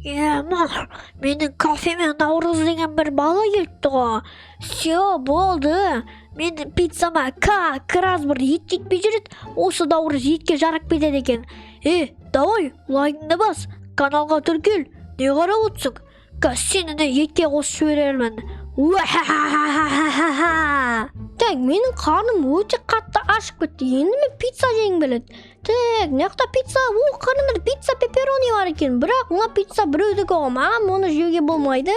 Менің кафеме Наурыз деген бір бала келіпті ғой. Все, болды. Менің пиццама бір ет жетпей жүреді. Осы Наурыз етке жарап кетеді екен. Давай, лайкыңды бас, каналға тіркел. Не қарап отырсың? Сені де етке қосып жіберермін. Так, менің қарным өте қатты ашып кетті. Енді мен пицца жегім келеді. Так, неқта пицца? Қарыңдар, пицца пепперони бар екен. Бірақ мына пицца біреудікі ғой. Маған оны жеуге болмайды.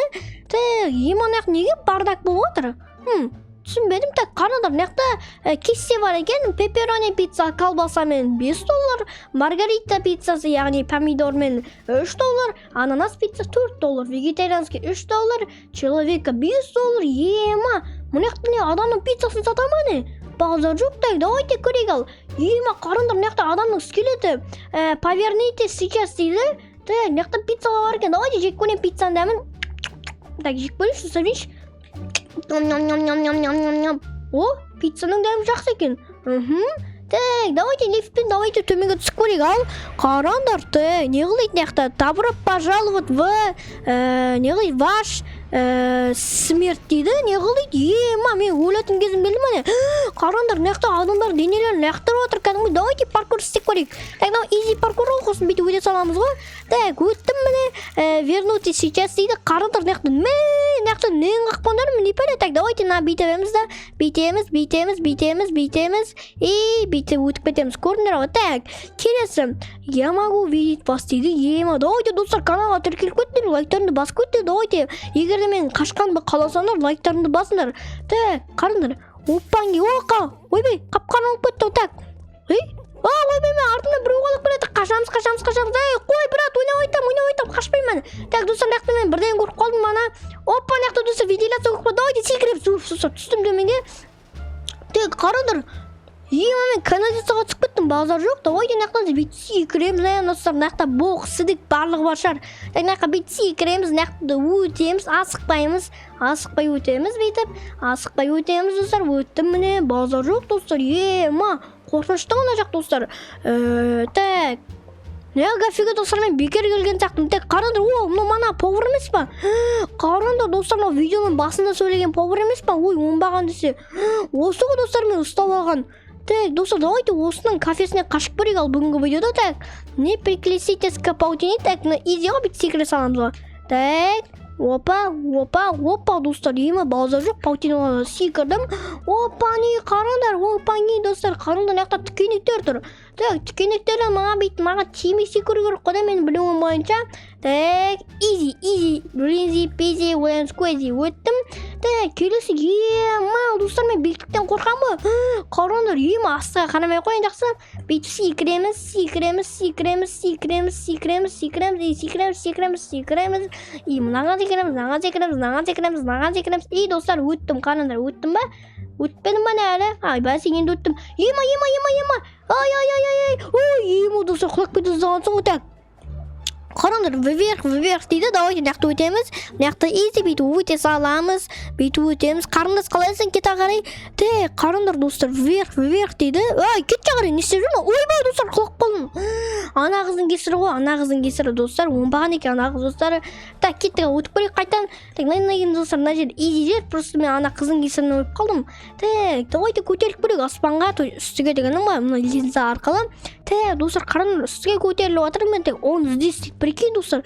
Так, неге бардак болып отыр? Түсінбедім. Так, қарыңдар, неқта кесте бар екен. Пепперони пицца колбасамен $5, маргарита пиццасы, яғни помидормен $3, ананас пицца $4, вегетарианский $3, человека $5. Мұнеқта не адамның пиццасын сатама не? Базар жоқ, так, давайте көрейік ал. Қарыңдар, неқта адамның скелеті. Поверните сейчас дейді. Так, неқта пиццаға бар екен. Давайте жек көрейін пиццаны дәмін. Так, жек көрейін, что сәбейші. О, пиццаның дәмі жақсы екен. Так, давайте лифтпен, давайте төменге түсіп көрейік ал. Қараңдар, не қылайды неқта? Добро пожаловать в ваш смерть дейді. Не қылайды? Мен өлетін кезім келді ме? Қараңдар, неқта адамдар денелерін лақтырып отыр. Кәдімгі, давайте паркур істеп көрейік. Так, изи паркур оқысын, бүйтіп өте саламыз ғой. Так, өттім міне, вернуте сейчас дейді. Қараңдар, неқта нең қақпандар не пәлі? Так, давайте бүйтеміз да. Бүйтеміз. Бүйтіп өтіп кетеміз. Көрдіңдер ғой. Так, келесі. Я могу видеть вас дейді. Давайте, достар, каналға тіркеліп көттер. Лайктарыңды басып көттер. Давайте, егер де мен қашқанды қаласаңдар, лайктарыңды басыңдар. Так, қарыңдар. Опанги, ойбай, қапқан олып кетті. Так, ойбай, мен артында біреу қалып келеді. Қашамыз. Қой, брат, ойнап, қашпаймын. Так, достар, неқта мен бірден көріп қалдым мана. Опа, неқта достар, вентиляция көріп қалды. Давайте секіріп, түстім төменге. Так, қарыңдар. Мен канализацияға түсіп кеттім, базар жоқ. Давайте неқта бүйтіп секіреміз, достар, неқта боқ, сідік барлығы бар шығар. Так, неқта бүйтіп секіреміз, неқта өтеміз, асықпай өтеміз, достар, өттім міне, базар жоқ, достар. Қорқынышты ғана жақ, достар. Так, гафеге, достар, мен бекер келген сақтым. Так, қараңдар, мына повар емес па? Қараңдар, достар, видеоның басында сөйлеген повар емес па? Оңбаған десе. Осы ғой, достар, мен ұстап алған. Так, достар, давайте осының кафесіне қашып көрейік ал бүгінгі видеода. Так, не приклеситесь к паутине. Так, изи ғой, бүйтіп секіре саламыз ғой. Так, опа, достар, базар жоқ, паутинаға секірдім. Қараңдар, достар, қараңдар, неқта түкенектер тұр. Так, түкенектерді маған тимей секіру керек қода мен білуім бойынша. Так, изи, бринзи, пизи, уэнскуэзи, өттім. Так, келесі, достар, мен биіктіктен қорқам ба? Қараңдар, астыға қарамай қойын жақсы. Бүйтіп секіреміз. Мынаған секіреміз. Достар, өттім, қараңдар, өттім ба? Өтпедім ба не әлі? Бәсі енді өттім. Достар, құлақ беті зағансың өтек. Қараңдар, вверх дейді. Давайте неқта өтеміз. Неқта изи бүйтіп өте саламыз. Бүйтіп өтеміз. Қарындас қалайсың кете қарай? Те, қараңдар, достар, вверх дейді. Кете қарай, не істеп жүрмін? Ойбай, достар, құлақ қалдым. Ана қыздың кесірі ғой, ана қыздың кесірі, достар. Оңбаған екен ана қыз, достар. Так, кеттіға өтіп көрейік қайтан. Так, мына достар, мына жер изи жер. Просто мен ана қыздың кесірінен өліп қалдым. Так, давайте көтеріліп көрейік аспанға, үстіге дегенім ба? Мына линза арқылы. Так, достар, қараңдар, үстіге көтеріліп отырмын. Так, оны іздестік. Прикинь, достар,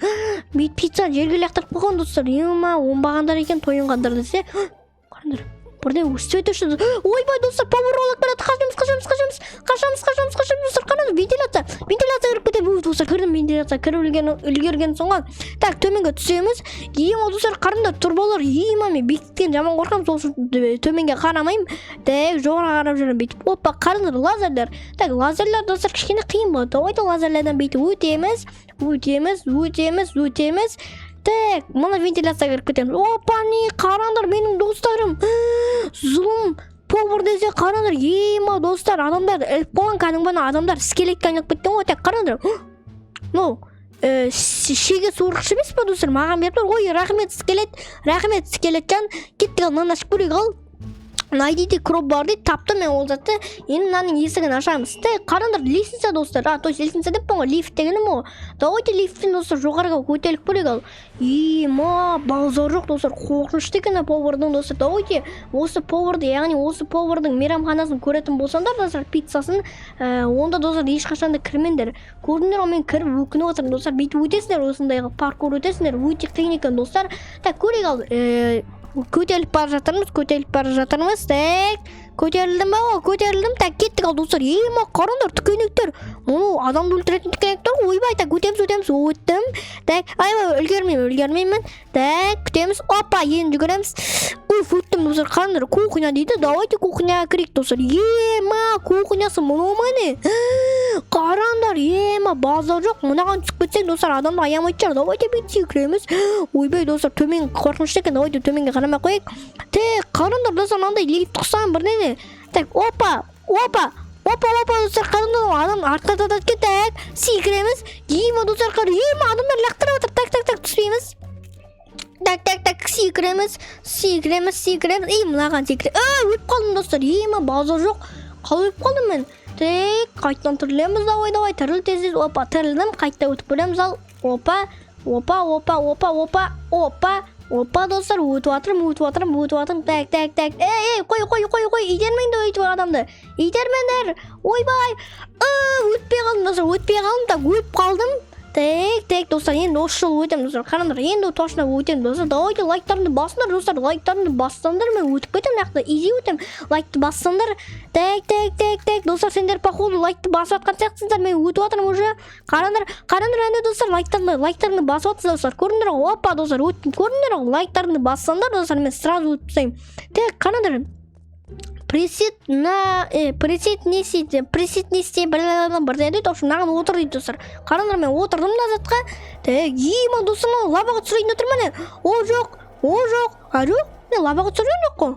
бейт пиццаны жерге лақтырып қойған, достар. Оңбағандар екен, тойынғандар десе. Қараңдар, бірден өстіп өтіп жүрді. Ойбай, достар, повар олақ береді. Қашамыз, достар, қараңдар, вентиляция кіріп кетеді. Достар, кірдім вентиляция, кіріп үлгерген соңға. Так, төменге түсеміз. Достар, қараңдар, турболар, мен бекіттен жаман қорқам, сол төменге қарамайым. Так, жоғыра қарап жүрім бүйтіп. Опа, қараңдар, лазерлер. Так, лазерлер, достар, кішкене қиын болады. Давайте лазерлерден бүйтіп өтеміз. Так, мұны вентиляцияға кіріп кетеміз. Опа, не, қараңдар, менің достарым. Зұлым, повар десе, қараңдар, достар, адамдар, болған кәдімгі адамдар скелетке айналып кеткен ғой. Так, қараңдар. Шеге суырғыш емес па, достар, маған беріп тұр. Рахмет, скелетжан. Кеттік ал, мынаны ашып көрейік ал. найдите крowbar дейді, таптым мен ол затты. Енді мынаның есігін ашамыз. Қараңдар, лестница достар. То есть лестница деппін ғой, лифт дегенім ғой. Давайте лифттен достар жоғарыға көтеріліп көрейік ал. Базар жоқ достар, қорқынышты екен повардың достар. Давайте осы поварды, яғни осы повардың мейрамханасын көретін болсаңдар достар, пиццасын, онда достар ешқашан да кірмеңдер. Көрдіңдер ғой, мен кіріп өкініп отырмын достар. Бүйтіп өтесіңдер, осындайға паркур өтесіңдер, өте қиын екен достар. Так, көрейік ал. Көтеріліп бара жатырмыз. Так, көтерілдім ба ғой, көтерілдім. Так, кеттік ал достар. Қараңдар, түкенектер. Адамды өлтіретін түкенектер. Ойбай, так, өтеміз. Өттім. Так, үлгермеймін. Так, күтеміз. Опа, енді жүгіреміз. Өттім достар. Қараңдар, кухня дейді. Давайте кухняға кірейік достар. Кухнясы мұны мане. Қараңдар, базар жоқ. Мынаған түсіп кетсек достар, адамды аямайды шығар. Давайте бетсі кіреміз. Ойбай достар, төмен қорқынышты екен. Давайте төменге қарамай қойық. Так, қараңдар достар, мынандай лифт құсам бір неде. Так, опа достар, қараңдар, адам артқа татат кетек. Секіреміз. Достар, қараңдар, адамдар лақтырып отыр. Так, түспейміз. Так, секіреміз. Мынаған секірем. Өтіп қалдым достар. Базар жоқ. Қалай өтіп қалдым мен? Так, қайттан түрілеміз. Давай, түріл тезіз. Опа, түрілдім. Қайтта өтіп көреміз ал. Опа, достар, өтіп атырым. Так. Қой, итермеңдер өйтіп адамды. Итермеңдер. Ойбай. Өтпей қалдым. Так, өтіп қалдым. Так, достар, енді осы жол өтем достар. Қараңдар, енді точно өтем достар. Давайте лайктарымды басыңдар достар. Лайктарымды бассаңдар, мен өтіп кетем, нақты изи өтем. Лайкты бассаңдар. Так, достар, сендер походу лайкты басып атқан сияқтысыңдар. Мен өтіп атырмын уже. Қараңдар, енді достар, лайктарымды басып атсыздар достар. Көрдіңдер ғой, опа достар, өттім. Көрдіңдер ғой, лайктарымды бассаңдар достар, мен сразу өтіп тастаймын. Так, қараңдар. Пресет несте бірден общем маған отыр дейді достар. Қараңдар, мен отырдым да затқа. Так, достар, лабаға түсірейін отырмын мен. Ол жоқ. Мен лабаға түсірейін жоқ қой.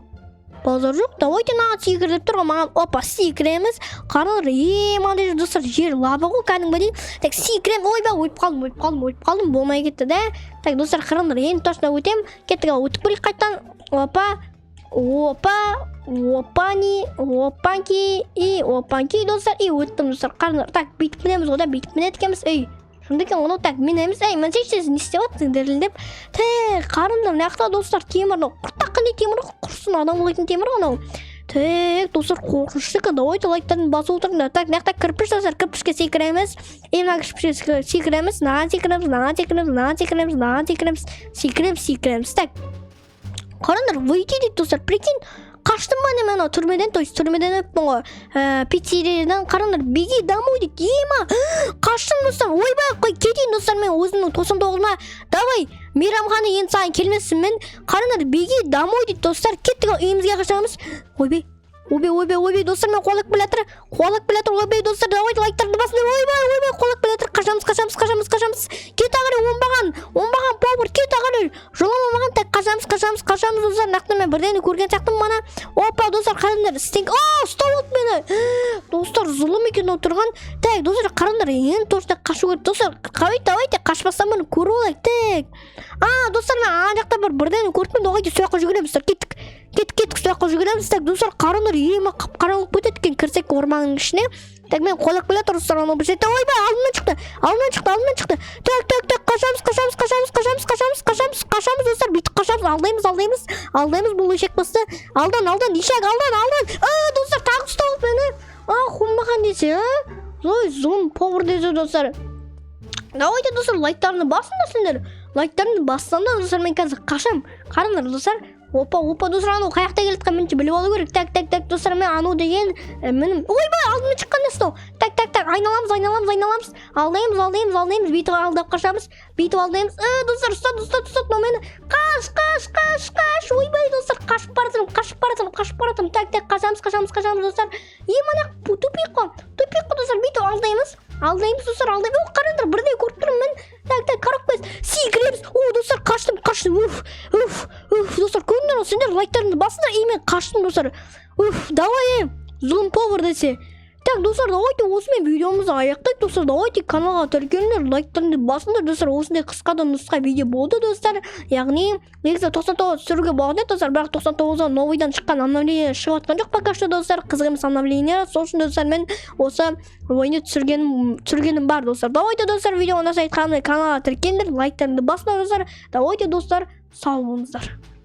Базар жоқ. Давайте маған секір деп тұр ғой, маған. Опа, секіреміз. Қараңдар, достар, жер лаба ғой кәдімгідей. Так, секірем. Ойбай, өтіп қалдым. Болмай кетті да. Так, достар, қараңдар, енді точно өтем. Кеттік ал, өтіп көрейік қайттан. Опанки достар. Өттім достар. Қараңдар. Так, бүйтіп мінеміз ғой да, бүйтіп мінеткеміз. Шынды кен оны так мінеміз. Мен сексіз не істеп атсың дәрілдеп. Так, қараңдар, нақта достар, темір. Құртақ қандай темір, құрсын адам болайтын темір анау. Так, достар, қорқынышты екен. Давайте лайктарын басып отырыңдар. Так, нақта кірпіш достар, кірпішке секіреміз. Мына кірпішке секіреміз. Секіреміз. Так. Қараңдар, выйти дейді достар. Прикинь, қаштым ба мен түрмеден, то есть түрмеден өппін ғой. Пиццериядан қараңдар, беги даму дейді. Қаштым достар. Ойбай, кетейін достар, мен өзімнің тосымдығына. Давай, мейрамхана енді саған келмесін мен. Қараңдар, беги даму дейді достар. Кеттік үйімізге қашамыз. Ойбай, достар, мен қолақ білетір. Ойбай, достар, давайте лайктарды басыңдар. Ойбай, қолақ білетір. Қашамыз. Кет ағыры, оңбаған повар, кет ағыры. Жоламамаған, так, қашамыз, достар. Нақты мен бірдені көрген сияқтым мана. Опа, достар, қараңдар, стенк. Ұстап от мені. Достар, зұлым екен отырған. Так, достар, қараңдар, ең точно қашу көрді. Достар, давайте, қашпастан бұны көру олайық. Так. Достар, мен ана жақта бірдені көрдім. Давайте сояққа жүгіреміз. Кеттік сояққа жүгіреміз. Так, достар, қараңдар, қараңғылық бөтеді екен, кірсек орманның ішіне. Так, мен қолақ біле тұрыстар оны бір сетті. Ойбай, алдынан шықты. Так, қашамыз, достар, бүйтіп қашамыз, алдаймыз, бұл ешек басты. Алдан, ешек, алдан. Достар, тағы ұсталып мені. Құмбаған десе, зұлым повар десе, достар. Давайте, достар, лайктарыны басыңдар сендер. Лайктарыны бассаңдар, достар, мен қазір қашам. Қараңдар, достар. Опа, достар, анау қаяқта келетқан менше біліп алу керек. Так, достар, мен анау деген мінім. Ойбай, алдыма шыққан несті. Так, айналамыз. Алдаймыз, бүйтіп алдап қашамыз. Достар, ұстат, мені. Қаш. Ойбай, достар, қашып баратырым. Так, қашамыз, достар. Мана, тупик қой, достар, бүйтіп алдаймыз, достар, қараңдар, бірдей көріп тұрмын мен. Так, қарап қойыз, секіреміз. Достар, қаштым. Достар, көріңдер, сендер лайктарыңды басыңдар, мен қаштым, достар. Давай, зұлым повар десе. Так, достар, давайте осымен видеомызды аяқтайық, достар. Давайте каналға тіркеліңдер, лайктарыңды басыңдар, достар. Осындай қысқадан нұсқа видео болды, достар. Яғни негізі 99 түсіруге болған еді, достар, бірақ 99-дан новыйдан шыққан обновление шығып жатқан жоқ пока что, достар. Қызық емес обновление. Сол үшін, достар, мен осы ойны түсіргенім бар, достар. Давайте, достар, видеоны насайтқанымдай каналға тіркеліңдер, лайктарыңды басыңдар, достар. Давайте, достар, сау болыңыздар.